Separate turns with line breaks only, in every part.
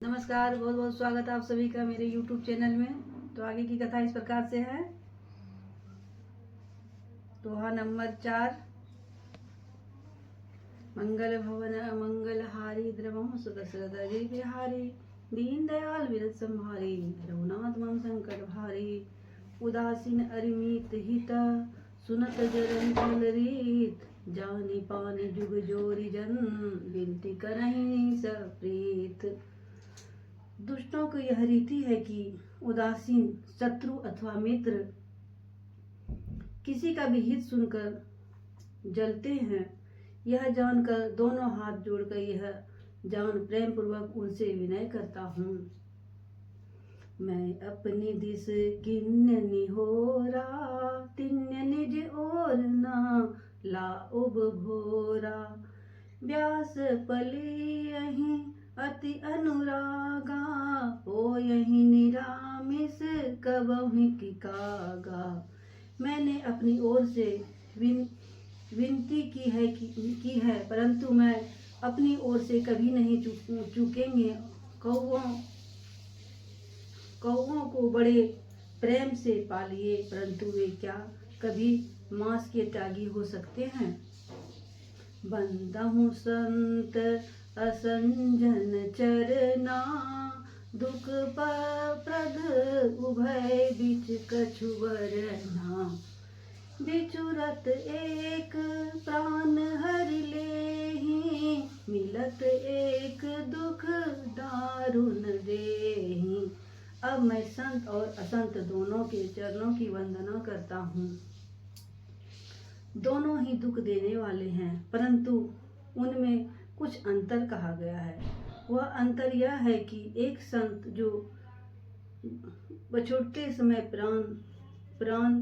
नमस्कार, बहुत बहुत स्वागत है आप सभी का मेरे YouTube चैनल में। तो आगे की कथा इस प्रकार से है। दोहा नंबर 4। मंगल भवन मंगलहारी द्रवम सुदशरथ अजय बिहारी दीन दयाल विरत संहारी रघुनाथ मम संकट भारी उदासीन अरिमित हित सुनत जरन चल रीत जानी पानी जुग जोरी जन बिनती करहि सब प्रीत। दुष्टों को यह रीति है कि उदासीन शत्रु अथवा मित्र किसी का भी हित सुनकर जलते हैं। यह जानकर दोनों हाथ जोड़कर यह जान प्रेम पूर्वक उनसे विनय करता हूँ। मैं अपनी दिस किन्य निहोरा तिन्य निज और ना लाउब भोरा व्यास पली यहीं अति अनुरागा हो यही निरामिस कबहुँ की कागा। मैंने अपनी ओर से विनती की है परंतु मैं अपनी ओर से कभी नहीं चूकेंगे। कौवों को बड़े प्रेम से पालिए परंतु वे क्या कभी मांस के त्यागी हो सकते हैं। बंदहु संत असंजन चरना दुख प्रद उभय बिच कछु वरना बिचुरत एक प्राण हरि लेहि मिलत एक दुख दारुण देहि। अब मैं संत और असंत दोनों के चरणों की वंदना करता हूँ। दोनों ही दुख देने वाले हैं परंतु उनमें कुछ अंतर कहा गया है। वह अंतर यह है कि एक संत जो बछुड़ते समय प्राण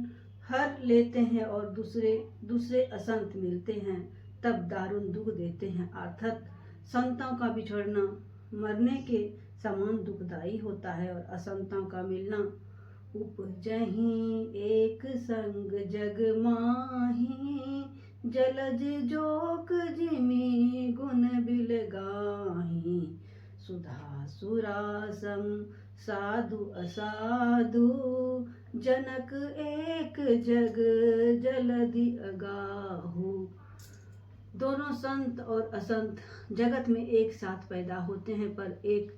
हर लेते हैं और दूसरे असंत मिलते हैं तब दारुण दुख देते हैं। अर्थात संतों का बिछड़ना मरने के समान दुखदायी होता है और असंतों का मिलना उपजहि एक संग जग माही जलज जोक जिमि गुण बिलगाही सुधा सुरासम साधु असाधु जनक एक जग जलधि अगाहु। दोनों संत और असंत जगत में एक साथ पैदा होते हैं पर एक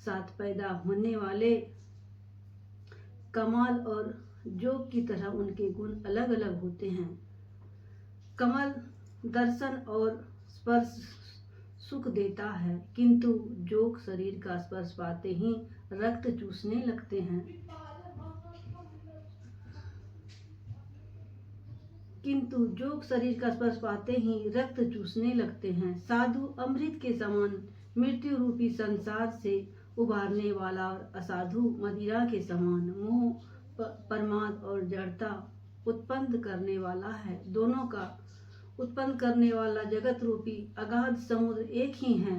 साथ पैदा होने वाले कमाल और जोग की तरह उनके गुण अलग अलग होते हैं। कमल दर्शन और स्पर्श सुख देता है किंतु जोग शरीर का स्पर्श पाते ही रक्त चूसने लगते हैं। साधु अमृत के समान मृत्यु रूपी संसार से उबारने वाला और असाधु मदिरा के समान मोह प्रमाद और जड़ता उत्पन्न करने वाला है। दोनों का उत्पन्न करने वाला जगत रूपी अगाध समुद्र एक ही है।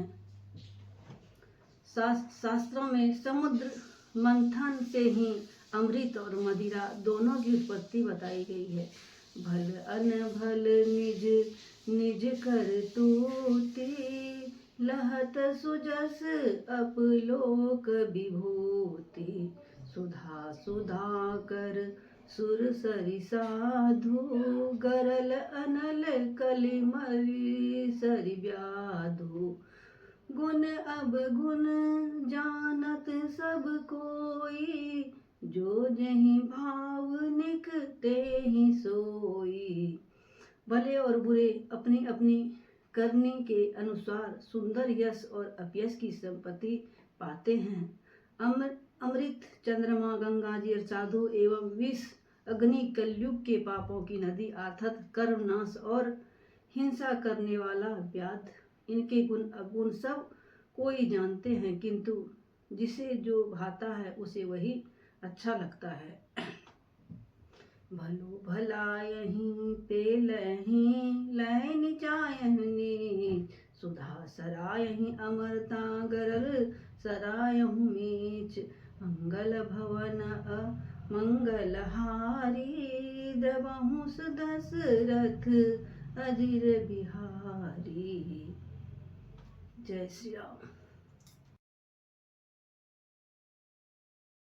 शास्त्रों में समुद्र मंथन से ही अमृत और मदिरा दोनों की उत्पत्ति बताई गई है। भल अनभल निज निज कर तूती लहत सुजस अपलोक विभूति सुधा सुधा कर सुर सरि साधु गरल अनल कलिमलि सरि व्याधु। गुण अब गुण जानत सब कोई जो जहि भावनिक तेहि सोई। भले और बुरे अपनी अपनी करनी के अनुसार सुंदर यश और अपयश की संपत्ति पाते हैं। अमृत चंद्रमा गंगा जी और साधु एवं विष अग्नि कलयुग के पापों की नदी अर्थात कर्म नाश और हिंसा करने वाला व्याध इनके गुण अवगुण सब कोई जानते हैं किंतु जिसे जो भाता है उसे वही अच्छा लगता है। भलो भलायहि पेलहि लैनि चायहि सुधा सरायहि अमरता गरल सरायहु मीच। मंगल भवन मंगलहारी द्रवहु दशरथ अजिर बिहारी। जय श्री राम।